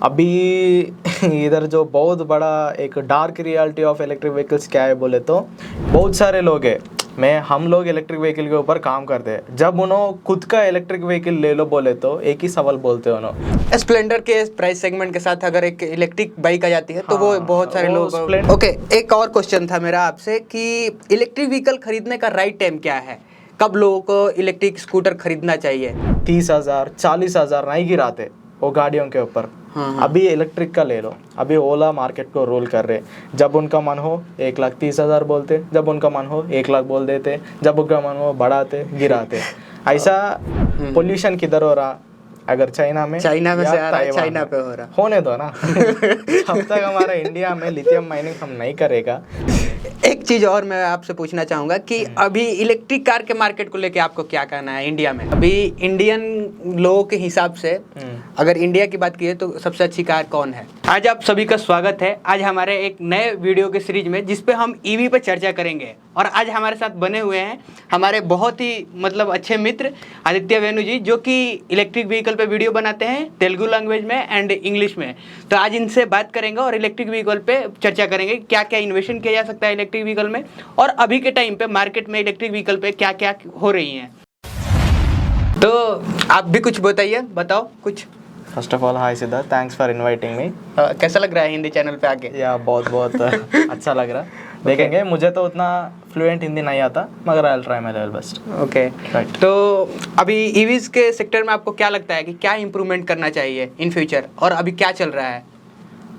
अभी इधर जो बहुत बड़ा एक dark reality of electric vehicles क्या है बोले तो बहुत सारे लोग हैं। हम लोग इलेक्ट्रिक व्हीकल के ऊपर काम करते हैं। जब उन्होंने खुद का इलेक्ट्रिक व्हीकल ले लो बोले तो एक ही सवाल बोलते हैं उन्होंने। स्प्लेंडर के प्राइस सेगमेंट के साथ अगर एक इलेक्ट्रिक बाइक आ जाती है तो वो बहुत सारे लोग। ओके, एक और क्वेश्चन था मेरा आपसे कि इलेक्ट्रिक व्हीकल खरीदने का राइट टाइम क्या है, कब लोगों को इलेक्ट्रिक स्कूटर खरीदना चाहिए? 30,000 40,000 नहीं गिराते वो गाड़ियों के ऊपर। अभी इलेक्ट्रिक का ले लो। अभी ओला मार्केट को रोल कर रहे। जब उनका मन हो 1,30,000 बोलते, जब उनका मन हो 1,00,000 बोल देते, जब उनका मन हो बढ़ाते गिराते। ऐसा पोल्यूशन किधर हो रहा? अगर चाइना में से आ रहा है, चाइना पे हो रहा, होने दो ना। जब तक हमारा इंडिया में लिथियम माइनिंग हम नहीं करेगा। एक चीज और मैं आपसे पूछना चाहूंगा कि अभी इलेक्ट्रिक कार के मार्केट को लेके आपको क्या कहना है इंडिया में? अभी इंडियन लोगों के हिसाब से अगर इंडिया की बात की तो सबसे अच्छी कार कौन है? आज आप सभी का स्वागत है आज हमारे एक नए वीडियो के सीरीज में, जिसपे हम ईवी पे चर्चा करेंगे। और आज हमारे साथ बने हुए हैं हमारे बहुत ही अच्छे मित्र आदित्य वेणु जी, जो कि इलेक्ट्रिक व्हीकल पे वीडियो बनाते हैं तेलुगु लैंग्वेज में एंड इंग्लिश में। तो आज इनसे बात करेंगे और इलेक्ट्रिक व्हीकल पे चर्चा करेंगे क्या क्या इन्वेशन किया जा सकता है इलेक्ट्रिक व्हीकल में, और अभी के टाइम पे मार्केट में इलेक्ट्रिक व्हीकल पे क्या क्या हो रही हैं। तो आप भी कुछ बताओ कुछ। First of all hi Siddharth, thanks for inviting me. कैसा लग रहा है हिंदी चैनल पे आके? या बहुत अच्छा लग रहा। देखेंगे। मुझे तो उतना फ्लुएंट हिंदी नहीं आता, मगर I will try my level best. Okay, right. तो अभी ईवीज के सेक्टर में आपको क्या लगता है कि क्या इंप्रूवमेंट करना चाहिए इन फ्यूचर, और अभी क्या चल रहा है?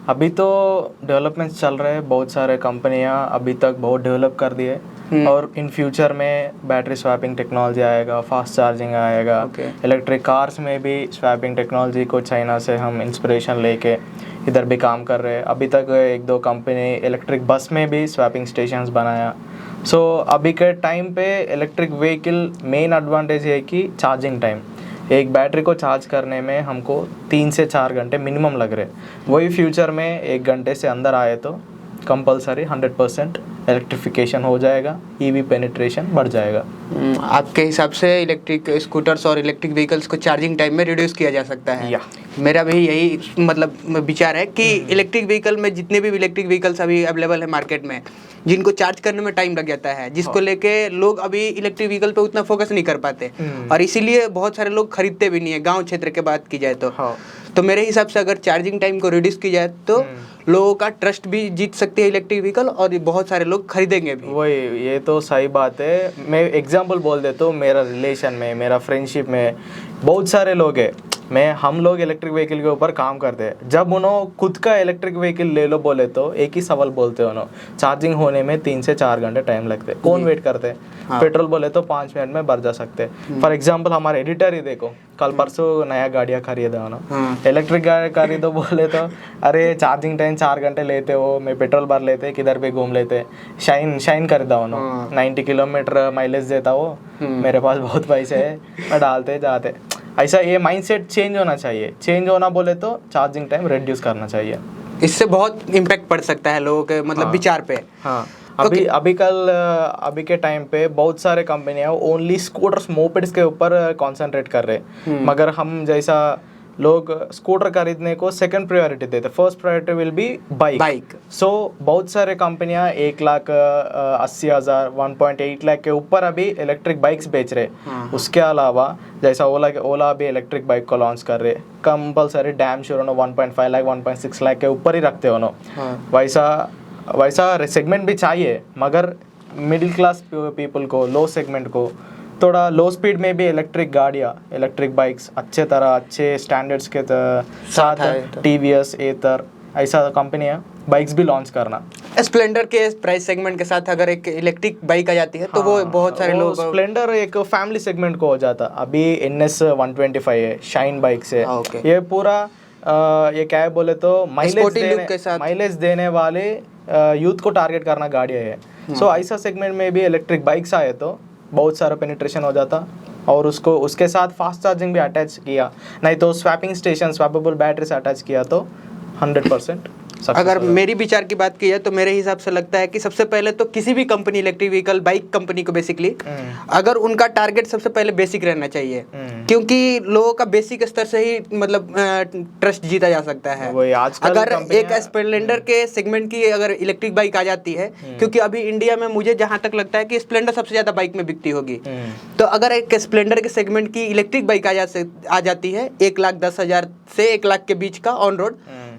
अभी तो डेवलपमेंट्स चल रहे हैं। बहुत सारे कंपनियां अभी तक बहुत डेवलप कर दिए, और इन फ्यूचर में बैटरी स्वैपिंग टेक्नोलॉजी आएगा, फास्ट चार्जिंग आएगा। इलेक्ट्रिक कार्स में भी स्वैपिंग टेक्नोलॉजी को चाइना से हम इंस्पिरेशन लेके इधर भी काम कर रहे हैं। अभी तक 1-2 कंपनी इलेक्ट्रिक बस में भी स्वैपिंग स्टेशंस बनाया। सो अभी के टाइम पे इलेक्ट्रिक व्हीकल मेन एडवांटेज है कि चार्जिंग टाइम। एक बैटरी को चार्ज करने में हमको 3 से 4 घंटे मिनिमम लग रहे। वही फ्यूचर में 1 घंटे से अंदर आए तो कंपलसरी 100% इलेक्ट्रिफिकेशन हो जाएगा, ईवी पेनिट्रेशन बढ़ जाएगा। आपके हिसाब से इलेक्ट्रिक स्कूटर्स और इलेक्ट्रिक व्हीकल्स को चार्जिंग टाइम में रिड्यूस किया जा सकता है? या मेरा भी यही विचार है कि इलेक्ट्रिक व्हीकल में जितने भी इलेक्ट्रिक व्हीकल्स अभी अवेलेबल है मार्केट में, जिनको चार्ज करने में टाइम लग जाता है, जिसको लेके लोग अभी इलेक्ट्रिक व्हीकल पे उतना फोकस नहीं कर पाते, और इसीलिए बहुत सारे लोग खरीदते भी नहीं है। गांव क्षेत्र के बात की जाए तो मेरे हिसाब से अगर चार्जिंग टाइम को रिड्यूस की जाए तो लोगों का ट्रस्ट भी जीत सकती है इलेक्ट्रिक व्हीकल, और बहुत सारे लोग खरीदेंगे भी। वही, ये तो सही बात है। मैं एग्जांपल बोल देता हूँ। मेरा रिलेशन में, मेरा फ्रेंडशिप में बहुत सारे लोग हैं। हम लोग इलेक्ट्रिक व्हीकल के ऊपर काम करते हैं। जब उन्होंने खुद का इलेक्ट्रिक व्हीकल ले लो बोले तो एक ही सवाल बोलते हैं उन्होंने, चार्जिंग होने में 3 से 4 घंटे टाइम लगते। कौन वेट करते हैं? पेट्रोल बोले तो 5 मिनट में भर जा सकते। फॉर एग्जाम्पल हमारे एडिटर ही देखो, कल परसों नया गाड़ियाँ खरीदा उन्होंने, इलेक्ट्रिक गाड़ी खरीदो बोले तो अरे चार्जिंग टाइम 4 घंटे लेते हो, मैं पेट्रोल भर लेते, किधर भी घूम लेते। शाइन खरीदा उन्होंने, 90 किलोमीटर माइलेज देता वो। मेरे पास बहुत पैसे है, मैं डालते जाते। ऐसा ये माइंडसेट चेंज होना चाहिए। चेंज होना बोले तो चार्जिंग टाइम रिड्यूस करना चाहिए। इससे बहुत इम्पैक्ट पड़ सकता है लोगों के विचार पे। हाँ, अभी के टाइम पे बहुत सारे कंपनियां ओनली स्कूटर्स मोपेड्स के ऊपर कंसंट्रेट कर रहे। मगर हम जैसा लोग स्कूटर खरीदने को सेकंड प्रायोरिटी देते, first priority will be bike. So बहुत सारे कंपनियां 1,80,000 1.8 लाख के ऊपर अभी इलेक्ट्रिक बाइक्स बेच रहे। उसके अलावा जैसा ओला भी इलेक्ट्रिक बाइक को लॉन्च कर रहे, compulsory damn sure 1.5 lakh 1.6 lakh के ऊपर ही रखते हो। वैसा सेगमेंट भी चाहिए, मगर मिडिल क्लास पीपल को, लो सेगमेंट को थोड़ा लो स्पीड में भी इलेक्ट्रिक गाड़ियाँ, इलेक्ट्रिक बाइक्स अच्छे स्टैंडर्ड्स के साथ TVS, एथर ऐसा कंपनियाँ बाइक्स भी लॉन्च करना। स्प्लेंडर के प्राइस सेगमेंट के साथ अगर एक इलेक्ट्रिक बाइक आ जाती है तो वो बहुत सारे लोग, स्प्लेंडर एक फैमिली सेगमेंट को हो जाता। अभी NS 125 है, शाइन बाइक से। ये पूरा ये क्या है बोले तो माइलेज देने वाले यूथ को टारगेट करना गाड़ियाँ है। सो ऐसा सेगमेंट में भी इलेक्ट्रिक बाइक्स आए तो बहुत सारा पेनिट्रेशन हो जाता, और उसके साथ फास्ट चार्जिंग भी अटैच किया, नहीं तो स्वैपिंग स्टेशन, स्वैपेबल बैटरी से अटैच किया तो 100% अगर मेरी विचार की बात की जाए तो मेरे हिसाब से लगता है कि सबसे पहले तो किसी भी company, electric vehicle bike company को बेसिकली अगर उनका टारगेट सबसे पहले बेसिक रहना चाहिए, क्योंकि लोगों का बेसिक स्तर से ही मतलब ट्रस्ट जीता जा सकता है। अगर एक स्प्लेंडर के सेगमेंट की अगर इलेक्ट्रिक बाइक आ जाती है, क्योंकि अभी इंडिया में मुझे जहां तक लगता है कि स्प्लेंडर सबसे ज्यादा बाइक में बिकती होगी, तो अगर एक स्प्लेंडर के सेगमेंट की इलेक्ट्रिक बाइक आ जाती है 1,10,000 से 1 लाख के बीच का ऑन रोड,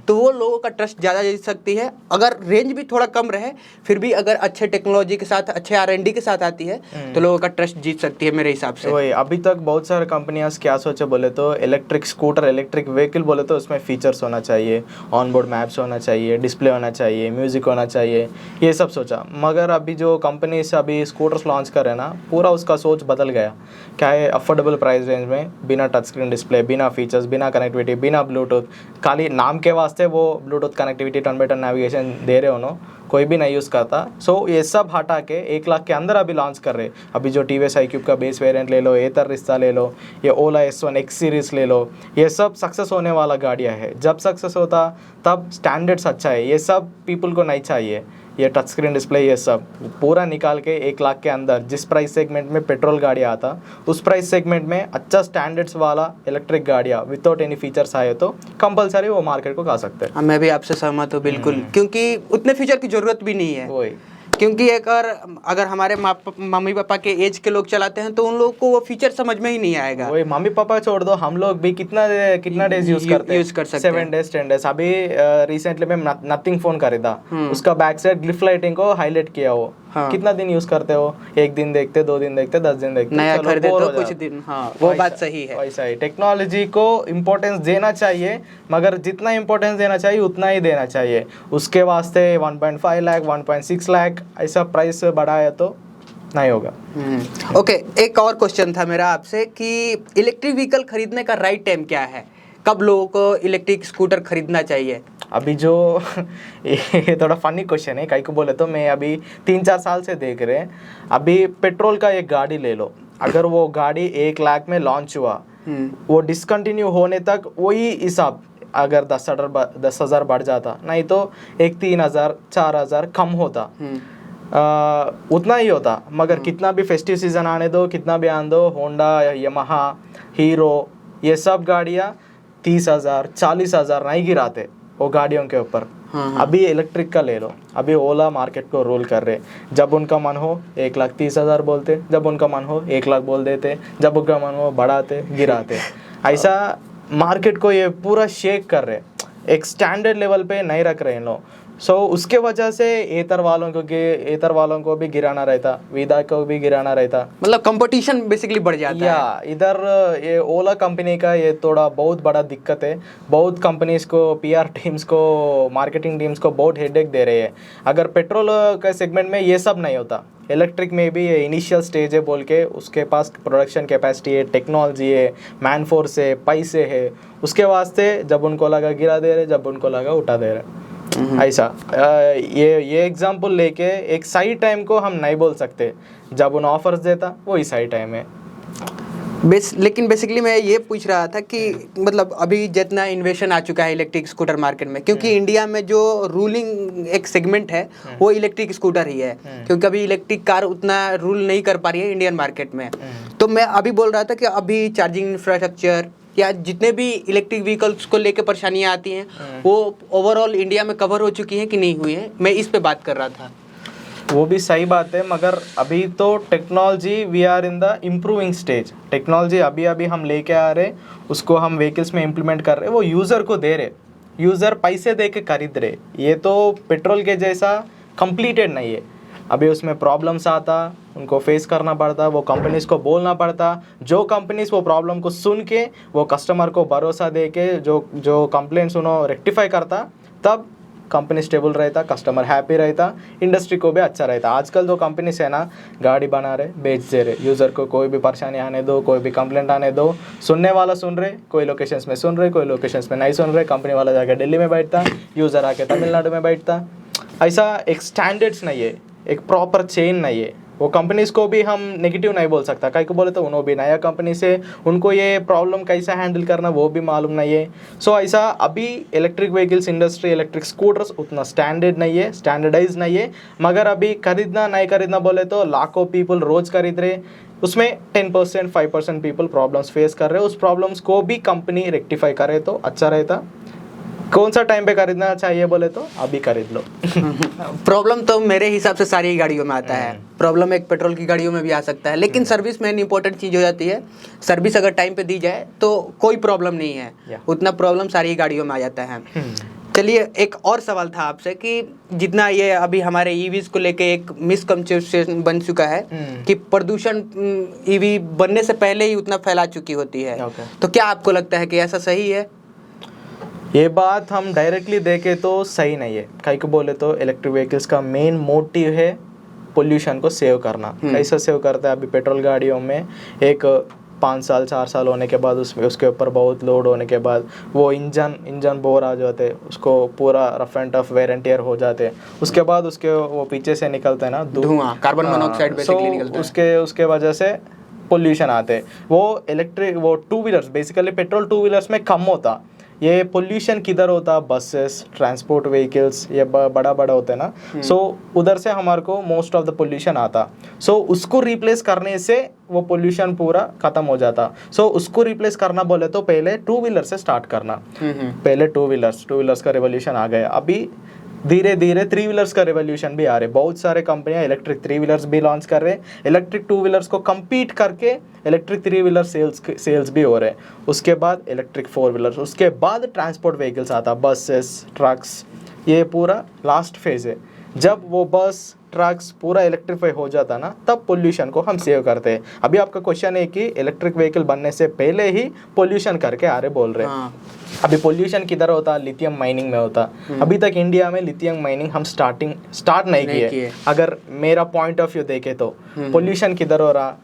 तो वो लोगों का ट्रस्ट ज़्यादा जीत सकती है। अगर रेंज भी थोड़ा कम रहे फिर भी अगर अच्छे टेक्नोलॉजी के साथ, अच्छे R&D के साथ आती है तो लोगों का ट्रस्ट जीत सकती है मेरे हिसाब से। वही अभी तक बहुत सारे कंपनियां क्या सोचे बोले तो इलेक्ट्रिक स्कूटर, इलेक्ट्रिक व्हीकल बोले तो उसमें फीचर्स होना चाहिए, ऑन बोर्ड मैप्स होना चाहिए, डिस्प्ले होना चाहिए, म्यूजिक होना चाहिए, ये सब सोचा। मगर अभी जो कंपनीज अभी स्कूटर्स लॉन्च कर रहे हैं ना, पूरा उसका सोच बदल गया। क्या है, अफोर्डेबल प्राइस रेंज में बिना टच स्क्रीन डिस्प्ले, बिना फीचर्स, बिना कनेक्टिविटी, बिना ब्लूटूथ, खाली नाम के वास्ते वो Bluetooth connectivity, turn by turn navigation दे रहे हो ना, कोई भी नहीं यूज़ करता। सो ये सब हटा के 1 लाख के अंदर अभी लॉन्च कर रहे। अभी जो TVS iQube का बेस वेरिएंट ले लो, एथर रिस्ता ले लो, ये ओला S1 X सीरीज ले लो, ये सब सक्सेस होने वाला गाड़ियाँ है। जब सक्सेस होता तब स्टैंडर्ड्स अच्छा है, ये सब पीपल को नहीं चाहिए। ये टच स्क्रीन डिस्प्ले ये सब पूरा निकाल के 1 लाख के अंदर जिस प्राइस सेगमेंट में पेट्रोल गाड़ियाँ आता, उस प्राइस सेगमेंट में अच्छा स्टैंडर्ड्स वाला इलेक्ट्रिक गाड़ियाँ विदाउट एनी फीचर्स आए तो कंपलसरी वो मार्केट को खा सकते हैं। मैं भी आपसे सहमत हूँ बिल्कुल, क्योंकि उतने फीचर की जरूरत भी नहीं है। वही, क्योंकि अगर हमारे मम्मी पापा के एज के लोग चलाते हैं तो उन लोगों को वो फीचर समझ में ही नहीं आएगा। वही मम्मी पापा छोड़ दो, हम लोग भी कितना डेज यूज कर सकते हैं, 7 डेज 10 डेज। अभी रिसेंटली मैं नथिंग फोन खरीदा, उसका बैक साइड ग्लिफ लाइटिंग को हाईलाइट किया हो। हाँ। कितना दिन यूज करते हो? 1 दिन देखते, 2 दिन देखते, 10 दिन देखते, नया खरीदे तो कुछ दिन। हाँ, वो बात सही है। वैसा ही टेक्नोलॉजी को इम्पोर्टेंस देना चाहिए, मगर जितना इम्पोर्टेंस देना चाहिए उतना ही देना चाहिए। उसके वास्ते 1.5 लाख 1.6 लाख ऐसा प्राइस बढ़ाया तो नहीं होगा। ओके, एक और क्वेश्चन था मेरा आपसे कि इलेक्ट्रिक व्हीकल खरीदने का राइट टाइम क्या है, कब लोगों को इलेक्ट्रिक स्कूटर खरीदना चाहिए? अभी जो ये थोड़ा फनी क्वेश्चन है, कई को बोले तो मैं अभी 3-4 साल से देख रहे हैं। अभी पेट्रोल का एक गाड़ी ले लो, अगर वो गाड़ी 1 लाख में लॉन्च हुआ, वो डिसकंटिन्यू होने तक वही हिसाब, अगर 10,000 बढ़ जाता, नहीं तो एक 3,000 4,000 कम होता, उतना ही होता। मगर कितना भी फेस्टिव सीजन आने दो, कितना भी आने दो, होंडा, यमहा, हीरो, ये सब गाड़ियाँ 30,000 40,000 नहीं गिराते वो गाड़ियों के ऊपर। अभी इलेक्ट्रिक का ले लो, अभी ओला मार्केट को रोल कर रहे। जब उनका मन हो 1,30,000 बोलते, जब उनका मन हो 1 लाख बोल देते, जब उनका मन हो बढ़ाते गिराते। ऐसा मार्केट को ये पूरा शेक कर रहे, एक स्टैंडर्ड लेवल पे नहीं रख रहे हैं लोग। सो उसके वजह से एथर वालों को भी गिराना रहता, विदा को भी गिराना रहता, मतलब कंपटीशन बेसिकली बढ़ जाता है। इधर ये ओला कंपनी का ये थोड़ा बहुत बड़ा दिक्कत है। बहुत कंपनीज को, PR टीम्स को, मार्केटिंग टीम्स को बहुत हेडेक दे रहे हैं। अगर पेट्रोल के सेगमेंट में ये सब नहीं होता, इलेक्ट्रिक में भी ये इनिशियल स्टेज है बोल के उसके पास प्रोडक्शन कैपेसिटी है, टेक्नोलॉजी है, मैन फोर्स है, पैसे है, उसके वास्ते जब उनको लगा गिरा दे रहे, जब उनको लगा उठा दे रहे। ऐसा ये एग्जांपल लेके एक सही टाइम को हम नहीं बोल सकते, जब उन ऑफर्स देता वही सही टाइम है। लेकिन बेसिकली मैं ये पूछ रहा था कि मतलब अभी जितना इन्वेशन आ चुका है इलेक्ट्रिक स्कूटर मार्केट में, क्योंकि इंडिया में जो रूलिंग एक सेगमेंट है वो इलेक्ट्रिक स्कूटर ही है, क्योंकि अभी इलेक्ट्रिक कार उतना रूल नहीं कर पा रही है इंडियन मार्केट में। तो मैं अभी बोल रहा था कि अभी चार्जिंग इंफ्रास्ट्रक्चर या जितने भी इलेक्ट्रिक व्हीकल्स को लेकर परेशानियां आती हैं वो ओवरऑल इंडिया में कवर हो चुकी हैं कि नहीं हुई हैं, मैं इस पे बात कर रहा था। वो भी सही बात है, मगर अभी तो technology we are in the improving stage. Technology अभी हम लेके आ रहे, उसको हम व्हीकल्स में इम्प्लीमेंट कर रहे, वो यूज़र को दे रहे, यूज़र पैसे दे के खरीद रहे। ये तो पेट्रोल के जैसा कंप्लीटेड नहीं है, अभी उसमें प्रॉब्लम्स आता, उनको फेस करना पड़ता, वो कंपनीज़ को बोलना पड़ता। जो कंपनीज़ वो प्रॉब्लम को सुन के वो कस्टमर को भरोसा दे के जो कंप्लेंट्स उन्होंने रेक्टिफाई करता, तब कंपनी स्टेबल रहता, कस्टमर हैप्पी रहता, इंडस्ट्री को भी अच्छा रहता। आजकल जो कंपनीज है ना, गाड़ी बना रहे, बेच दे रहे, यूज़र को कोई भी परेशानी आने दो, कोई भी कंप्लेंट आने दो, सुनने वाला सुन रहे, कोई लोकेशंस में सुन रहे, कोई लोकेशंस में नहीं सुन रहे। कंपनी वाला जाके दिल्ली में बैठता, यूज़र आके तमिलनाडु में बैठता। ऐसा एक स्टैंडर्ड्स नहीं है, एक प्रॉपर चेन नहीं है। वो कंपनीज को भी हम नेगेटिव नहीं बोल सकता, काहे को बोले तो उन्होंने भी नया कंपनी से उनको ये प्रॉब्लम कैसा हैंडल करना वो भी मालूम नहीं है। सो ऐसा अभी electric vehicles industry, electric scooters उतना स्टैंडर्ड नहीं है, स्टैंडर्डाइज नहीं है। मगर अभी खरीदना नहीं खरीदना बोले तो लाखों पीपल रोज खरीद रहे, उसमें 10% 5% पीपल प्रॉब्लम्स फेस कर रहे हैं। उस प्रॉब्लम्स को भी कंपनी रेक्टिफाई करे तो अच्छा रहता। कौन सा टाइम पे खरीदना चाहिए बोले तो अभी खरीद लो। प्रॉब्लम तो मेरे हिसाब से सारी गाड़ियों में आता है। प्रॉब्लम एक पेट्रोल की गाड़ियों में भी आ सकता है, लेकिन सर्विस मेन इंपॉर्टेंट चीज़ हो जाती है। सर्विस अगर टाइम पे दी जाए तो कोई प्रॉब्लम नहीं है, उतना प्रॉब्लम सारी गाड़ियों में आ जाता है। चलिए, एक और सवाल था आपसे कि जितना ये अभी हमारे ईवीज को लेके एक मिसकंसेप्शन बन चुका है कि प्रदूषण ईवी बनने से पहले ही उतना फैला चुकी होती है, तो क्या आपको लगता है कि ऐसा सही है? ये बात हम डायरेक्टली देखें तो सही नहीं है। काहे को बोले तो इलेक्ट्रिक व्हीकल्स का मेन मोटिव है पोल्यूशन को सेव करना। कैसा सेव करता है? अभी पेट्रोल गाड़ियों में एक 5 साल 4 साल होने के बाद उसके ऊपर बहुत लोड होने के बाद वो इंजन बोर आ जाते, उसको पूरा rough and tough wear and tear हो जाते। उसके बाद उसके वो पीछे से निकलते हैं ना धुआं, कार्बन मोनोऑक्साइड बेसिकली निकलता है। उसके वजह से पोल्यूशन आते। वो two wheelers basically petrol two wheelers में कम होता। ये पोल्यूशन किधर होता? बसेस, ट्रांसपोर्ट व्हीकल्स, ये बड़ा होते हैं ना। सो उधर से हमारे को मोस्ट ऑफ द पोल्यूशन आता। सो उसको रिप्लेस करने से वो पोल्यूशन पूरा खत्म हो जाता। सो उसको रिप्लेस करना बोले तो पहले टू व्हीलर से स्टार्ट करना। पहले टू व्हीलर्स का रेवोल्यूशन आ गया। अभी धीरे धीरे 3 व्हीलर्स का रेवोल्यूशन भी आ रहे। बहुत सारे कंपनियां इलेक्ट्रिक 3 व्हीलर्स भी लॉन्च कर रहे। इलेक्ट्रिक 2 व्हीलर्स को compete करके इलेक्ट्रिक 3 व्हीलर सेल्स भी हो रहे। उसके बाद इलेक्ट्रिक 4 व्हीलर्स, उसके बाद ट्रांसपोर्ट व्हीकल्स आता, बसेस, ट्रक्स। ये पूरा लास्ट फेज है। जब वो बस ट्रक्स पूरा इलेक्ट्रीफाई हो जाता ना, तब पोल्यूशन को हम सेव करते हैं। अभी आपका क्वेश्चन है कि इलेक्ट्रिक व्हीकल बनने से पहले ही पोल्यूशन करके आ रहे बोल रहे हैं। अभी पोल्यूशन किधर होता? लिथियम माइनिंग में होता। अभी तक इंडिया में लिथियम माइनिंग हम स्टार्ट नहीं किए। अगर मेरा पॉइंट ऑफ व्यू देखे तो पोल्यूशन किधर हो रहा?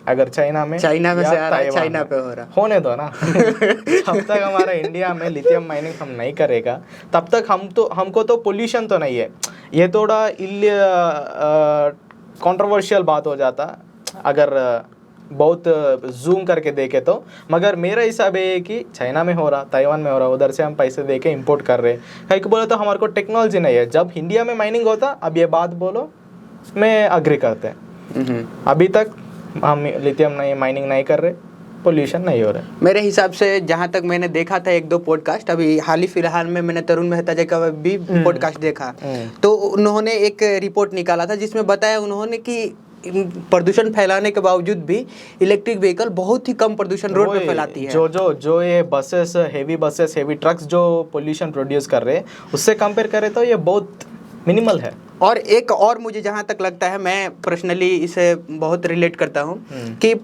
अगर चाइना में से आ रहा है, चाइना पे हो रहा, होने दो ना। जब तक हमारा इंडिया में लिथियम माइनिंग हम नहीं करेगा तब तक हमको तो पोल्यूशन तो नहीं है। ये थोड़ा कंट्रोवर्शियल बात हो जाता अगर बहुत जूम करके देखे तो। मगर मेरा हिसाब है कि चाइना में हो रहा, ताइवान में हो रहा, उधर से हम पैसे दे के इम्पोर्ट कर रहे। कहीं को बोले तो हमारे को टेक्नोलॉजी नहीं है। जब इंडिया में माइनिंग होता, अब ये बात बोलो, मैं अग्री करते हैं। अभी तक हम लिथियम माइनिंग नहीं कर रहे, पोल्यूशन नहीं हो रहा है। मेरे हिसाब से जहाँ तक मैंने देखा था 1-2 पॉडकास्ट, अभी हाल ही फिलहाल में मैंने तरुण मेहता जी का भी पॉडकास्ट देखा, तो उन्होंने एक रिपोर्ट निकाला था जिसमें बताया उन्होंने कि प्रदूषण फैलाने के बावजूद भी इलेक्ट्रिक व्हीकल बहुत ही कम प्रदूषण रोड पे फैलाती है। जो ये बसेस, हेवी ट्रक्स जो पोल्यूशन प्रोड्यूस कर रहे हैं, उससे कंपेयर करें तो ये बहुत मिनिमल है। और एक और मुझे जहाँ तक लगता है, मैं पर्सनली इसे बहुत रिलेट करता हूँ कि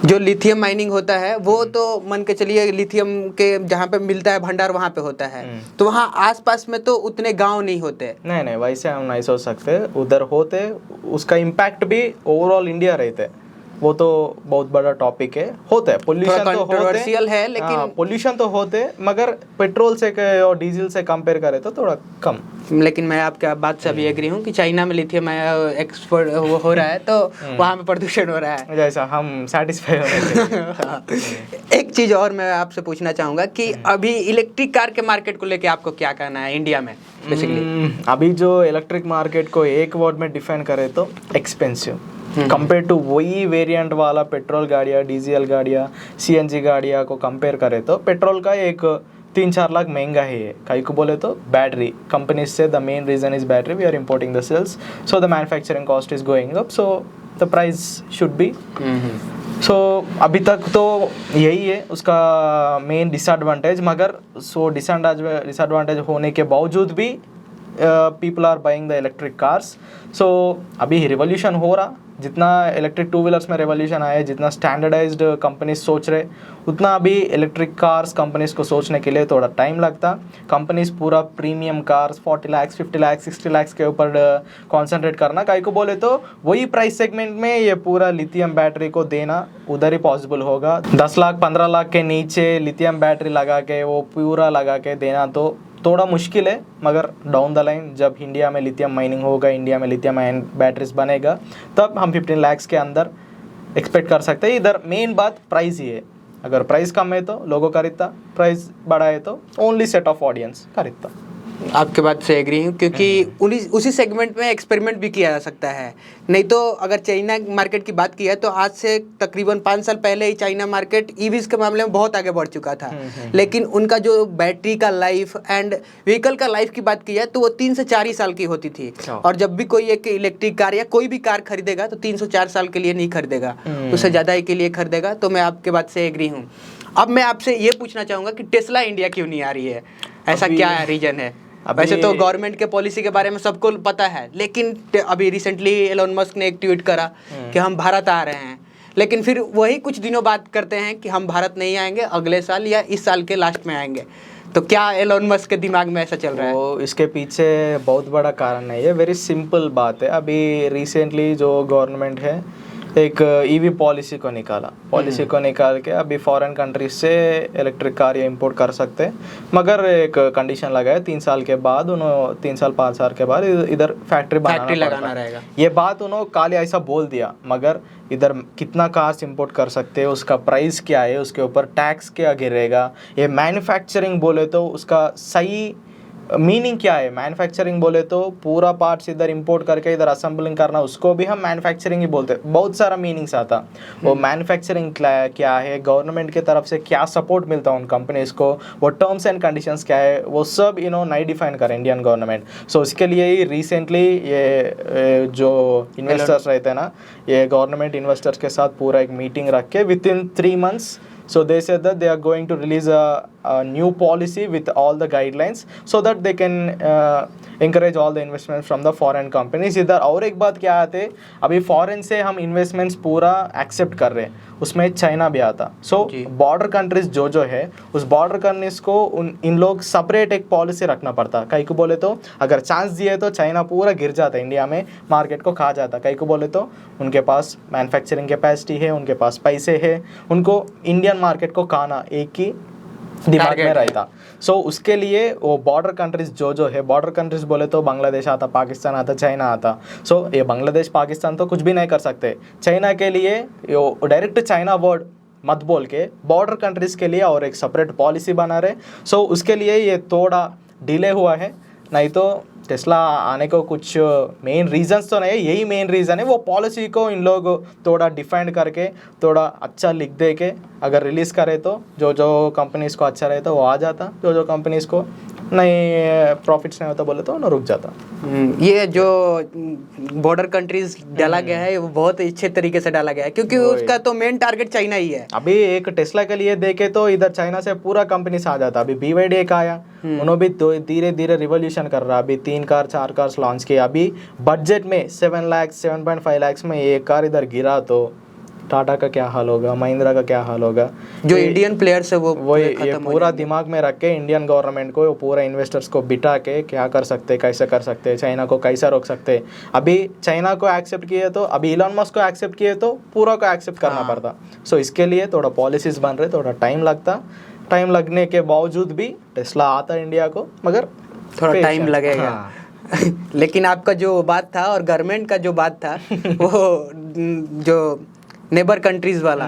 जो लिथियम माइनिंग होता है वो तो मान के चलिए लिथियम के जहाँ पे मिलता है भंडार वहाँ पे होता है, तो वहाँ आसपास में तो उतने गांव नहीं होते। नहीं, वैसे हम नहीं सोच सकते। उधर होते, उसका इम्पैक्ट भी ओवरऑल इंडिया रहते। वो तो बहुत बड़ा टॉपिक है। होता है पोल्यूशन, तो कंट्रोवर्शियल है, लेकिन पोल्यूशन तो होते, मगर पेट्रोल से और डीजल से कंपेयर करें तो थोड़ा कम। लेकिन मैं आपके बात से अभी एग्री हूँ कि चाइना में लिथियम एक्सपोर्ट हो रहा है तो वहाँ पे प्रदूषण हो रहा है, जैसा हम सेटिस्फाई होने। एक चीज़ और मैं आपसे पूछना चाहूँगा कि अभी इलेक्ट्रिक कार के मार्केट को लेके आपको क्या कहना है इंडिया में बेसिकली? अभी जो इलेक्ट्रिक मार्केट को एक वर्ड में डिफाइन करे तो एक्सपेंसिव। कंपेयर टू वही वेरिएंट वाला पेट्रोल गाड़ियाँ, डीजल गाड़ियाँ, सीएनजी गाड़ियाँ को कंपेयर करें तो पेट्रोल का एक 3-4 लाख महंगा है। कहीं को बोले तो बैटरी कंपनी से the main reason is battery, we are importing the cells, so the manufacturing cost is going up, so the price should be. So अभी तक तो यही है उसका मेन डिसएडवांटेज। मगर सो डिसएडवांटेज होने के बावजूद भी people are buying the electric cars. So अभी रिवोल्यूशन हो रहा, जितना इलेक्ट्रिक 2 व्हीलर्स में रेवोल्यूशन आया है, जितना स्टैंडर्डाइज्ड कंपनीज सोच रहे, उतना अभी इलेक्ट्रिक कार्स कंपनीज को सोचने के लिए थोड़ा टाइम लगता। कंपनीज पूरा प्रीमियम कार्स 40 लाख 50 लाख 60 लाख के ऊपर कॉन्सेंट्रेट करना, काहे को बोले तो वही प्राइस सेगमेंट में ये पूरा लिथियम बैटरी को देना उधर ही पॉसिबल होगा। 10 लाख 15 लाख के नीचे लिथियम बैटरी लगा के वो पूरा लगा के देना तो थोड़ा मुश्किल है, मगर डाउन द लाइन जब इंडिया में लिथियम माइनिंग होगा, इंडिया में लिथियम आयन बैटरीज बनेगा, तब हम 15 लाख के अंदर एक्सपेक्ट कर सकते हैं। इधर मेन बात प्राइस ही है, अगर प्राइस कम है तो लोगों खरीदता, प्राइस बड़ा है तो ओनली सेट ऑफ ऑडियंस खरीदता। आपके बात से एग्री हूँ, क्योंकि उसी सेगमेंट में एक्सपेरिमेंट भी किया जा सकता है। नहीं तो अगर चाइना मार्केट की बात की है तो आज से तकरीबन 5 साल पहले ही चाइना मार्केट ईवीज के मामले में बहुत आगे बढ़ चुका था। लेकिन उनका जो बैटरी का लाइफ एंड व्हीकल का लाइफ की बात की है तो वो 3 से 4 ही साल की होती थी। और जब भी कोई एक इलेक्ट्रिक कार या कोई भी कार खरीदेगा तो 3 से 4 साल के लिए नहीं खरीदेगा, उससे ज़्यादा के लिए खरीदेगा। तो मैं आपके बात से एग्री हूँ। अब मैं आपसे ये पूछना चाहूँगा कि टेस्ला इंडिया क्यों नहीं आ रही है, ऐसा क्या रीजन है? वैसे तो गवर्नमेंट के पॉलिसी के बारे में सबको पता है, लेकिन अभी रिसेंटली एलोन मस्क ने एक ट्वीट करा कि हम भारत आ रहे हैं, लेकिन फिर वही कुछ दिनों बाद करते हैं कि हम भारत नहीं आएंगे, अगले साल या इस साल के लास्ट में आएंगे। तो क्या एलोन मस्क के दिमाग में ऐसा चल रहा है? वो इसके पीछे बहुत बड़ा कारण नहीं है, वेरी सिंपल बात है। अभी रिसेंटली जो गवर्नमेंट है एक ईवी पॉलिसी को निकाल के अभी फॉरेन कंट्रीज से इलेक्ट्रिक कार ये इंपोर्ट कर सकते हैं, मगर एक कंडीशन लगाया 3 साल के बाद, उन्होंने 3 साल 5 साल के बाद इधर फैक्ट्री लगाना रहेगा। ये बात उन्होंने काले ऐसा बोल दिया, मगर इधर कितना कार्स इंपोर्ट कर सकते हैं, उसका प्राइस क्या है, उसके ऊपर टैक्स क्या गिरेगा, ये मैन्युफैक्चरिंग बोले तो उसका सही मीनिंग क्या है। मैन्युफैक्चरिंग बोले तो पूरा पार्ट्स इधर इंपोर्ट करके इधर असेंबलिंग करना, उसको भी हम मैन्युफैक्चरिंग ही बोलते हैं। बहुत सारा मीनिंग्स आता। वो मैन्युफैक्चरिंग क्या है, गवर्नमेंट की तरफ से क्या सपोर्ट मिलता है उन कंपनीज को, वो टर्म्स एंड कंडीशंस क्या है, वो सब नहीं डिफाइन करे इंडियन गवर्नमेंट। सो इसके लिए ही रिसेंटली ये जो इन्वेस्टर्स रहते हैं ना, ये गवर्नमेंट इन्वेस्टर्स के साथ पूरा एक मीटिंग रख के within 3 months, so they said that they are going to release a new policy with all the guidelines so that they can encourage all the investments from the foreign companies इधर। और एक बात क्या आते, अभी foreign से हम investments पूरा एक्सेप्ट कर रहे हैं, उसमें चाइना भी आता। सो बॉर्डर कंट्रीज जो है उस बॉर्डर कंट्रीज को इन लोग सेपरेट एक पॉलिसी रखना पड़ता। कहीं को बोले तो अगर चांस दिए तो चाइना पूरा गिर जाता, इंडिया में मार्केट को खा जाता। कहीं को बोले तो उनके पास मैन्युफैक्चरिंग कैपेसिटी है, उनके पास पैसे है, उनको इंडियन मार्केट को खाना एक ही दिमाग में रहता। सो उसके लिए वो बॉर्डर कंट्रीज जो है, बॉर्डर कंट्रीज बोले तो बांग्लादेश आता, पाकिस्तान आता, चाइना आता। सो ये बांग्लादेश पाकिस्तान तो कुछ भी नहीं कर सकते। चाइना के लिए डायरेक्ट चाइना वर्ड मत बोल के बॉर्डर कंट्रीज के लिए और एक सेपरेट पॉलिसी बना रहे। सो उसके लिए ये थोड़ा डिले हुआ है, नहीं तो टेस्ला आने को कुछ मेन रीजंस तो नहीं है, यही मेन रीज़न है। वो पॉलिसी को इन लोग थोड़ा डिफाइन करके थोड़ा अच्छा लिख दे के अगर रिलीज़ करे तो जो कंपनीज़ को अच्छा रहे तो वो आ जाता, जो कंपनीज़ को नहीं प्रॉफिट्स नहीं होता बोले तो उन्हें रुक जाता। ये जो बॉर्डर कंट्रीज डाला गया है वो बहुत अच्छे तरीके से डाला गया है, क्योंकि उसका तो मेन टारगेट चाइना ही है। अभी एक टेस्ला के लिए देखे तो इधर चाइना से पूरा कंपनी से आ जाता। अभी BYD एक आया, उन्होंने भी धीरे धीरे रिवोल्यूशन कर रहा। अभी 3 कार 4 कार्स लॉन्च किए। अभी बजट में 7 लाख 7.5 लाख में एक कार इधर गिरा तो टाटा का क्या हाल होगा, महिंद्रा का क्या हाल होगा। जो इंडियन प्लेयर्स है वो ये पूरा दिमाग में रख के इंडियन गवर्नमेंट को, पूरा इन्वेस्टर्स को बिठा के क्या कर सकते, कैसे कर सकते, चाइना को कैसा रोक सकते। अभी चाइना को एक्सेप्ट किए तो, अभी इलॉन मस्क को एक्सेप्ट किए तो पूरा को एक्सेप्ट करना पड़ता। सो इसके लिए थोड़ा पॉलिसीज बन रहे, थोड़ा टाइम लगता। टाइम लगने के बावजूद भी टेस्ला आता इंडिया को, मगर थोड़ा टाइम लगेगा। लेकिन आपका जो बात था और गवर्नमेंट का जो बात था वो जो नेबर कंट्रीज वाला,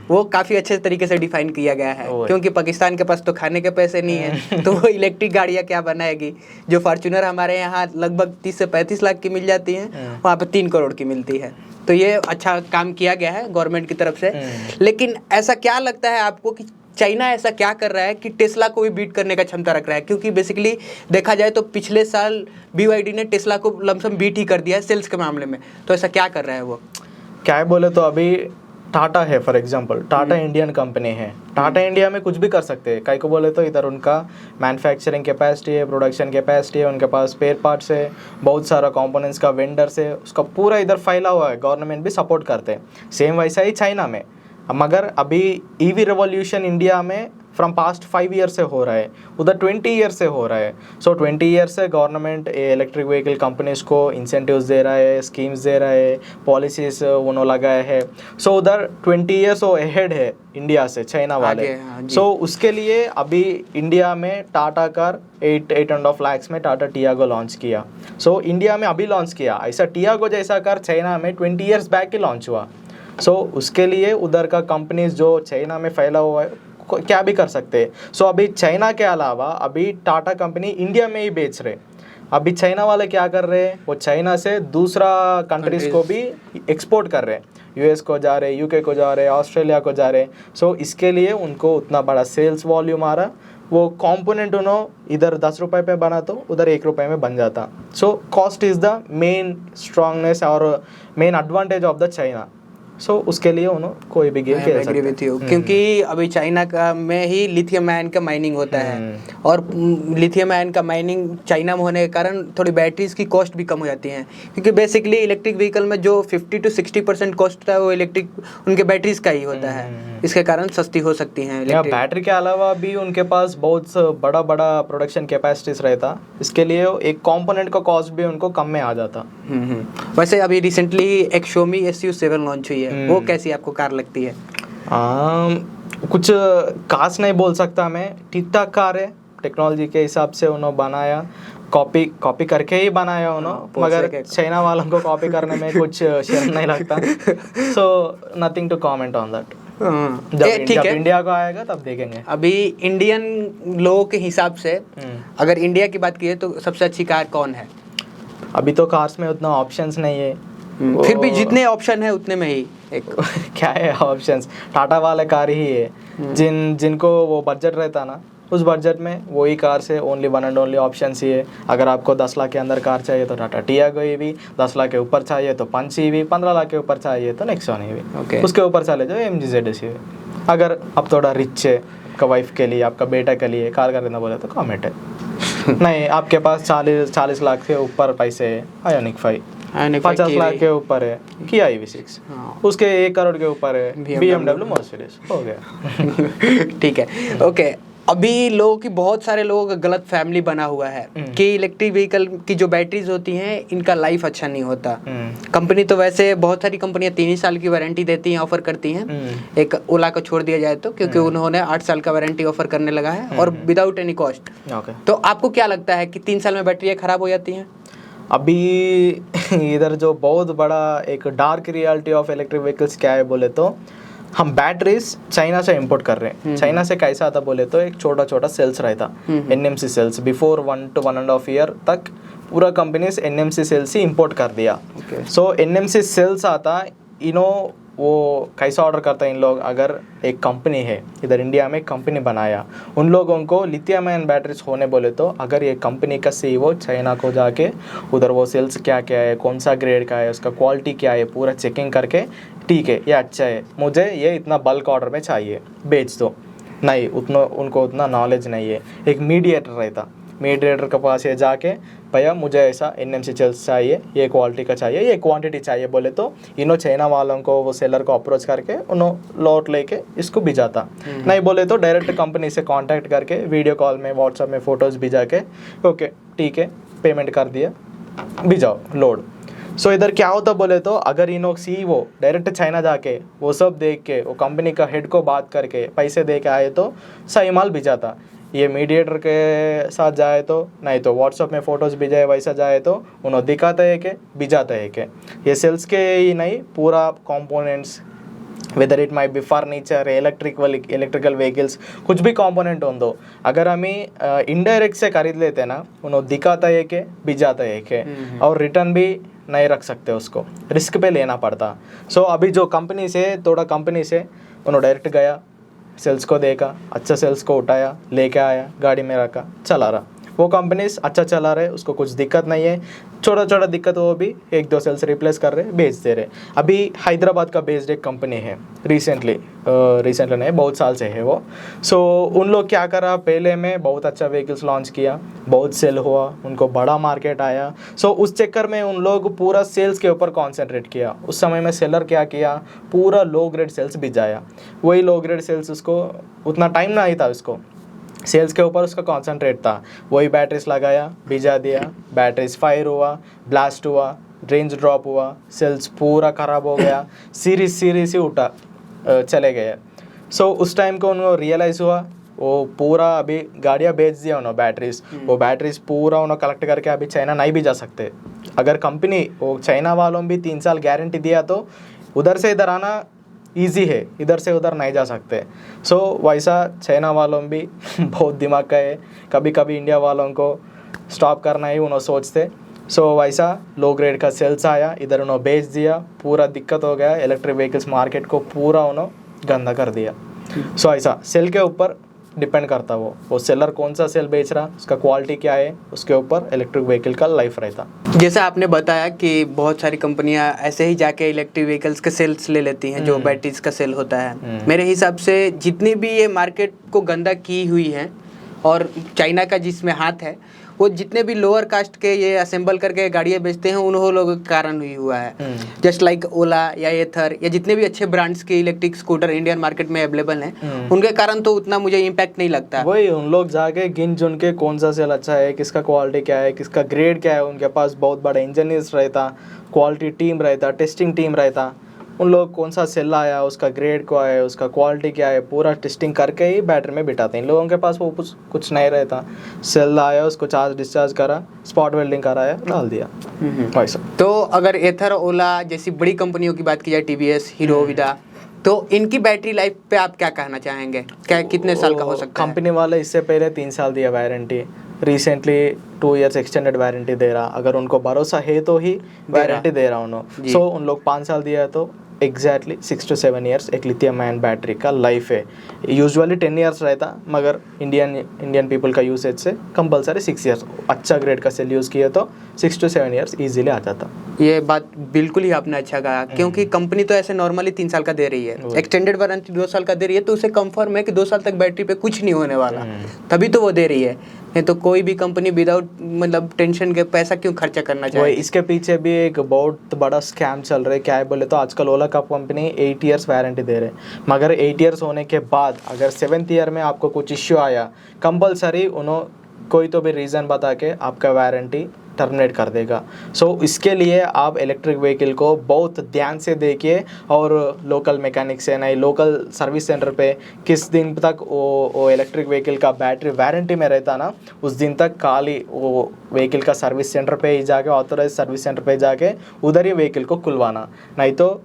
वो काफ़ी अच्छे तरीके से डिफाइन किया गया है। क्योंकि पाकिस्तान के पास तो खाने के पैसे नहीं है, तो वो इलेक्ट्रिक गाड़ियाँ क्या बनाएगी। जो फॉर्च्यूनर हमारे यहाँ लगभग 30 से 35 लाख की मिल जाती हैं, वहाँ पे 3 करोड़ की मिलती है। तो ये अच्छा काम किया गया है गवर्नमेंट की तरफ से। लेकिन ऐसा क्या लगता है आपको कि चाइना ऐसा क्या कर रहा है कि टेस्ला को भी बीट करने का क्षमता रख रहा है? क्योंकि बेसिकली देखा जाए तो पिछले साल BYD ने टेस्ला को लमसम बीट ही कर दिया है सेल्स के मामले में। तो ऐसा क्या कर रहा है वो? क्या है बोले तो अभी टाटा है, for example Tata Indian company है। टाटा इंडिया में कुछ भी कर सकते हैं। कई को बोले तो इधर उनका मैन्युफैक्चरिंग कैपेसिटी है, प्रोडक्शन कैपेसिटी है, उनके पास स्पेयर पार्ट्स है, बहुत सारा कंपोनेंट्स का वेंडर्स है, उसका पूरा इधर फैला हुआ है। गवर्नमेंट भी सपोर्ट करते हैं। सेम वैसा ही चाइना में। मगर अभी EV रिवॉल्यूशन इंडिया में फ्रॉम पास्ट 5 ईयर से हो रहा है, उधर 20 ईयर से हो रहा है. सो 20 ईयर से गवर्नमेंट इलेक्ट्रिक व्हीकल कंपनीज को इंसेंटिव्स दे रहा है, स्कीम्स दे रहा है, पॉलिसीज उन्होंने लगाए हैं. सो उधर 20 ईयर्स वो अहेड है इंडिया से, चाइना वाले. सो उसके लिए अभी इंडिया में टाटा कार 8.5 lakhs में टाटा टियागो लॉन्च किया. सो इंडिया में अभी लॉन्च किया. ऐसा टियागो जैसा कार चाइना में 20 ईयर्स बैक ही लॉन्च हुआ. सो उसके लिए उधर का कंपनीज जो चाइना में फैला हुआ है क्या भी कर सकते हैं. सो अभी चाइना के अलावा अभी टाटा कंपनी इंडिया में ही बेच रहे. अभी चाइना वाले क्या कर रहे हैं, वो चाइना से दूसरा कंट्रीज को भी एक्सपोर्ट कर रहे हैं. यूएस को जा रहे, यूके को जा रहे, ऑस्ट्रेलिया को जा रहे. सो इसके लिए उनको उतना बड़ा सेल्स वॉल्यूम आ रहा. वो कंपोनेंट उन्होंने इधर 10 रुपये पे बना तो उधर 1 रुपये में बन जाता. So cost is the main strongness और main advantage of the China. So उसके लिए उन्होंने कोई भी गेम खेल सकते हैं. क्योंकि अभी चाइना का में ही लिथियम आयन का माइनिंग होता है और लिथियम आयन का माइनिंग चाइना में होने के कारण थोड़ी बैटरीज की कॉस्ट भी कम हो जाती हैं. क्योंकि बेसिकली इलेक्ट्रिक व्हीकल में जो 50 to 60% कॉस्ट होता है वो इलेक्ट्रिक उनके बैटरीज का ही होता है. इसके कारण सस्ती हो सकती हैं. बैटरी के अलावा भी उनके पास बहुत बड़ा बड़ा प्रोडक्शन कैपेसिटीज रहता. इसके लिए एक कंपोनेंट का कॉस्ट भी उनको कम में आ जाता. वैसे अभी रिसेंटली एक Xiaomi SU7 लॉन्च हुई है, वो कैसी आपको कार लगती है? कुछ खास नहीं बोल सकता मैं. ठीक ठाक कार है, टेक्नोलॉजी के हिसाब से उन्होंने बनाया, कॉपी करके ही बनाया उन्होंने. मगर चाइना वालों को कॉपी करने में कुछ शर्म नहीं लगता. So nothing to comment on that. जब इंडिया को आएगा तब देखेंगे. अभी इंडियन लोगों के हिसाब से अगर इंडिया की बात की तो सबसे अच्छी कार कौन है? अभी तो कार्स में उतना ऑप्शंस नहीं है. फिर भी जितने ऑप्शन है उतने में ही एक क्या है ऑप्शंस, टाटा वाले कार ही है. जिनको वो बजट रहता ना, उस बजट में वही कार से only one and only option ही है. अगर आपको 10 लाख के अंदर कार चाहिए तो टाटा टियागो EV, 10 लाख के ऊपर चाहिए तो पंच EV, 15 लाख के ऊपर चाहिए तो नेक्सॉन EV. उसके ऊपर चले जाओ MG ZS EV. अगर आप थोड़ा रिच है, आपका वाइफ के लिए, आपका बेटा के लिए कार खरीदना बोले तो कॉमेट है. नहीं, आपके पास 40 लाख के ऊपर पैसे है, आयोनिक 5. 50 लाख के ऊपर है किया EV6, उसके 1 करोड़ के ऊपर है BMW मर्सिडीज. हो गया. ठीक है. ओके. अभी लोगों की बहुत सारे लोगों का गलत फैमिली बना हुआ है कि इलेक्ट्रिक व्हीकल की जो बैटरीज होती हैं इनका लाइफ अच्छा नहीं होता. कंपनी तो वैसे बहुत सारी कंपनियां 3 साल की वारंटी देती हैं, ऑफर करती हैं. एक ओला को छोड़ दिया जाए तो, क्योंकि उन्होंने 8 साल का वारंटी ऑफर करने लगा है और विदाउट एनी कॉस्ट. तो आपको क्या लगता है कि 3 साल में बैटरियाँ खराब हो जाती हैं? अभी इधर जो बहुत बड़ा एक dark reality of electric vehicles क्या है बोले तो, हम बैटरीज चाइना से इंपोर्ट कर रहे हैं. चाइना से कैसा आता बोले तो एक छोटा छोटा सेल्स रहता, NMC cells. Before 1 to 1.5 year तक पूरा कंपनीज NMC सेल्स ही इंपोर्ट कर दिया. सो NMC सेल्स आता, वो कैसा ऑर्डर करता है इन लोग. अगर एक कंपनी है इधर इंडिया में, कंपनी बनाया, उन लोगों को लिथियम आयन बैटरीज होने बोले तो अगर ये कंपनी का CEO चाइना को जाके उधर वो सेल्स क्या क्या है, कौन सा ग्रेड का है, उसका क्वालिटी क्या है, पूरा चेकिंग करके ठीक है ये अच्छा है, मुझे ये इतना बल्क ऑर्डर में चाहिए, बेच दो. नहीं, उनको उतना नॉलेज नहीं है. एक मीडिएटर रहता, मीडिएटर के पास ये जाके भैया मुझे ऐसा NMC सेल्स चाहिए, ये क्वालिटी का चाहिए, ये क्वांटिटी चाहिए बोले तो चाइना वालों को, वो सेलर को अप्रोच करके उन्होंने लॉट लेके इसको भिजाता. नहीं बोले तो डायरेक्ट कंपनी से कांटेक्ट करके वीडियो कॉल में, व्हाट्सएप में फ़ोटोज़ भिजा के ओके ठीक है पेमेंट कर दिया, भिजाओ लोड. सो इधर क्या होता बोले तो, अगर CEO डायरेक्ट चाइना जाके वो सब देख के, वो कंपनी का हेड को बात करके पैसे दे के आए तो सही माल भिजाता. ये मीडिएटर के साथ जाए तो, नहीं तो व्हाट्सएप में फ़ोटोज़ भिजाए वैसा जाए तो उन्होंने दिखाता है कि भिजाता है कि ये सेल्स के ही नहीं, पूरा components, whether it might be furniture, electrical vehicles, कुछ भी कंपोनेंट हो दो, अगर हमें इनडायरेक्ट से खरीद लेते हैं ना, उन्होंने दिखाता है कि भिजाता है कि, और रिटर्न भी नहीं रख सकते, उसको रिस्क पे लेना पड़ता. सो अभी जो कंपनी से उन्होंने डायरेक्ट गया, सेल्स को देखा, अच्छा सेल्स को उठाया, लेके आया, गाड़ी में रखा, चला रहा. वो कंपनीज अच्छा चला रहे, उसको कुछ दिक्कत नहीं है, छोटा छोटा दिक्कत वो भी 1-2 सेल्स रिप्लेस कर रहे, बेच दे रहे। अभी हैदराबाद का बेस्ड एक कंपनी है, रिसेंटली नहीं, बहुत साल से है वो। सो उन लोग क्या करा, पहले में बहुत अच्छा व्हीकल्स लॉन्च किया, बहुत सेल हुआ, उनको बड़ा मार्केट आया। सो उस चक्कर में उन लोग पूरा सेल्स के ऊपर कॉन्सेंट्रेट किया। उस समय में सेलर क्या किया, पूरा लो ग्रेड सेल्स भिजाया। वही लो ग्रेड सेल्स, उसको उतना टाइम नहीं था, उसको सेल्स के ऊपर उसका कॉन्सेंट्रेट था। वही बैटरीज लगाया, भिजा दिया, बैटरीज फायर हुआ, ब्लास्ट हुआ, रेंज ड्रॉप हुआ, सेल्स पूरा ख़राब हो गया, सीरीज ही उठा चले गए। सो उस टाइम को उनको रियलाइज़ हुआ, वो पूरा अभी गाड़ियाँ बेच दिया उन्होंने बैटरीज, वो बैटरीज पूरा उन्होंने कलेक्ट करके अभी चाइना नहीं भी जा सकते। अगर कंपनी वो चाइना वालों भी 3 साल गारंटी दिया तो उधर से इधर आना ईजी है, इधर से उधर नहीं जा सकते। सो वैसा चाइना वालों भी बहुत दिमाग का है, कभी कभी इंडिया वालों को स्टॉप करना ही उन्होंने सोचते। सो वैसा लो ग्रेड का सेल्स आया, इधर उन्होंने बेच दिया, पूरा दिक्कत हो गया, इलेक्ट्रिक व्हीकल्स मार्केट को पूरा उन्होंने गंदा कर दिया। सो ऐसा सेल के ऊपर डिपेंड करता, वो सेलर कौन सा सेल बेच रहा, उसका क्वालिटी क्या है, उसके ऊपर इलेक्ट्रिक व्हीकल का लाइफ रहता। जैसा आपने बताया कि बहुत सारी कंपनियां ऐसे ही जाके इलेक्ट्रिक व्हीकल्स के सेल्स ले लेती हैं, जो बैटरीज का सेल होता है। मेरे हिसाब से जितनी भी ये मार्केट को गंदा की हुई है और चाइना का जिसमें हाथ है, वो जितने भी लोअर कास्ट के ये असेंबल करके गाड़ियाँ बेचते हैं, उन्होंने लोगों के कारण ही हुआ है। जस्ट लाइक ओला या एथर या जितने भी अच्छे ब्रांड्स के इलेक्ट्रिक स्कूटर इंडियन मार्केट में अवेलेबल हैं, उनके कारण तो उतना मुझे इम्पैक्ट नहीं लगता। वही उन लोग जाके गिन चुन के कौन सा सेल अच्छा है, किसका क्वालिटी क्या है, किसका ग्रेड क्या है, उनके पास बहुत बड़ा इंजीनियर्स रहता, क्वालिटी टीम रहता, टेस्टिंग टीम रहता। उन लोग कौन सा सेल आया, उसका ग्रेड क्या है, उसका क्वालिटी क्या है, पूरा टेस्टिंग करके ही बैटरी में बिठाते हैं। इन लोगों के पास वो कुछ नहीं रहता, सेल आया, उसको चार्ज डिस्चार्ज करा, स्पॉट वेल्डिंग कराया, डाल दिया वैसा। तो अगर एथर, ओला जैसी बड़ी कंपनियों की बात की जाए, टीवीएस, हीरो, विदा, तो इनकी बैटरी लाइफ पे आप क्या कहना चाहेंगे? क्या कितने साल का हो सकता है? कंपनी वाले इससे पहले 3 साल दिया warranty, recently 2 years extended warranty दे रहा। अगर उनको भरोसा है तो ही वारंटी दे रहा उन्होंने। सो उन लोग 5 साल दिया है, तो एग्जैक्टली 6 to 7 ईयर्स एक लिथियम आयन बैटरी का लाइफ है। यूजुअली 10 ईयर्स रहता, मगर इंडियन पीपल का यूसेज से कंपलसरी 6 ईयर्स। अच्छा ग्रेड का सेल यूज़ किया तो 6 to 7 ईयर्स ईजिली आ जाता। ये बात बिल्कुल ही आपने अच्छा कहा, क्योंकि कंपनी तो ऐसे नॉर्मली 3 साल का दे रही है, एक्सटेंडेड वारंटी 2 साल का दे रही है, तो उसे कंफर्म है कि 2 साल तक बैटरी पे कुछ नहीं होने वाला, तभी तो वो दे रही है। नहीं तो कोई भी कंपनी विदाउट मतलब टेंशन के पैसा क्यों खर्चा करना चाहिए? इसके पीछे भी एक बहुत बड़ा स्कैम चल रहा है। क्या है बोले तो आजकल ओला का कंपनी 8 इयर्स वारंटी दे रहे हैं, मगर 8 इयर्स होने के बाद अगर 7th ईयर में आपको कुछ इश्यू आया, कंपलसरी उन्होंने कोई तो भी रीज़न बता के आपका वारंटी टर्मिनेट कर देगा। सो इसके लिए आप इलेक्ट्रिक व्हीकल को बहुत ध्यान से देखिए, और लोकल मैकेनिक से नहीं, लोकल सर्विस सेंटर पे किस दिन तक वो इलेक्ट्रिक व्हीकल का बैटरी वारंटी में रहता ना, उस दिन तक खाली वो व्हीकल का सर्विस सेंटर पे ही जाके, ऑथोराइज सर्विस सेंटर पे जाके उधर ही व्हीकल को खुलवाना, नहीं तो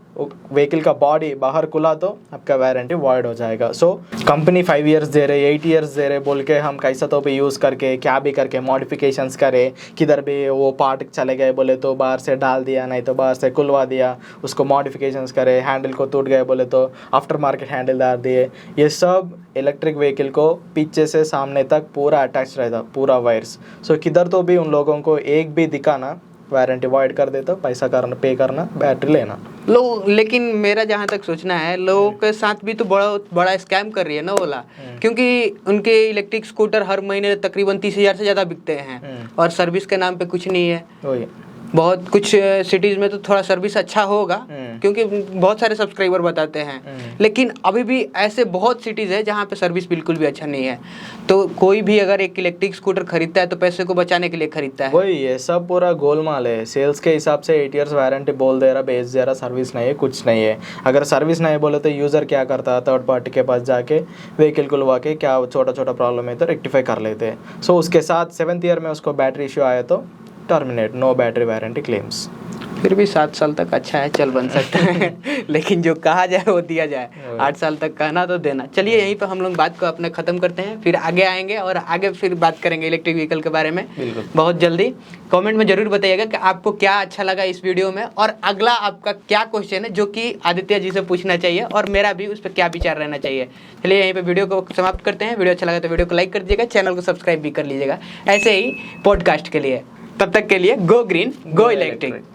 व्हीकल का बॉडी बाहर खुला तो आपका वारंटी वॉइड हो जाएगा। सो कंपनी 5 इयर्स दे रहे, 8 इयर्स दे रहे बोल के हम कैसा तो भी यूज़ करके क्या भी करके मॉडिफिकेशंस करे, किधर भी वो पार्ट चले गए बोले तो बाहर से डाल दिया, नहीं तो बाहर से खुलवा दिया, उसको मॉडिफिकेशंस करे, हैंडल को टूट गए बोले तो आफ्टर मार्केट हैंडल डाल दिए। ये सब इलेक्ट्रिक व्हीकल को पीछे से सामने तक पूरा अटैच रहता, पूरा वायर्स। सो किधर तो भी उन लोगों को एक भी दिखाना, वारंटी वॉइड कर देता, पैसा करना, पे करना, बैटरी लेना। लेकिन मेरा जहाँ तक सोचना है, लोगों के साथ भी तो बड़ा स्कैम कर रही है ना ओला, क्योंकि उनके इलेक्ट्रिक स्कूटर हर महीने तकरीबन 30,000 से ज़्यादा बिकते हैं, और सर्विस के नाम पे कुछ नहीं है। वही बहुत कुछ सिटीज़ में तो थोड़ा सर्विस अच्छा होगा, क्योंकि बहुत सारे सब्सक्राइबर बताते हैं, लेकिन अभी भी ऐसे बहुत सिटीज़ है जहाँ पे सर्विस बिल्कुल भी अच्छा नहीं है। तो कोई भी अगर एक इलेक्ट्रिक स्कूटर खरीदता है तो पैसे को बचाने के लिए खरीदता है। वही ये सब पूरा गोलमाल है। सेल्स के हिसाब से 8 इयर्स वारंटी बोल दे रहा, बेच दे रहा, सर्विस नहीं है, कुछ नहीं है। अगर सर्विस नहीं बोले तो यूज़र क्या करता है, थर्ड पार्टी के पास जाके व्हीकल खुलवा के क्या छोटा छोटा प्रॉब्लम है तो रेक्टिफाई कर लेते हैं। सो उसके साथ 7th ईयर में उसको बैटरी इशू आया तो terminate, no battery warranty claims. फिर भी 7 साल तक अच्छा है, चल बन सकता है लेकिन जो कहा जाए वो दिया जाए, 8 साल तक कहना तो देना। चलिए यहीं पर हम लोग बात को अपना ख़त्म करते हैं, फिर आगे आएंगे और आगे फिर बात करेंगे इलेक्ट्रिक व्हीकल के बारे में बहुत जल्दी। कमेंट में ज़रूर बताइएगा कि आपको क्या अच्छा लगा इस वीडियो में, और अगला आपका क्या क्वेश्चन है जो कि आदित्य जी से पूछना चाहिए, और मेरा भी उस पर क्या विचार रहना चाहिए। चलिए यहीं पर वीडियो को समाप्त करते हैं। वीडियो अच्छा लगा तो वीडियो को लाइक कर दीजिएगा, चैनल को सब्सक्राइब भी कर लीजिएगा ऐसे ही पॉडकास्ट के लिए। तब तक के लिए गो ग्रीन गो इलेक्ट्रिक।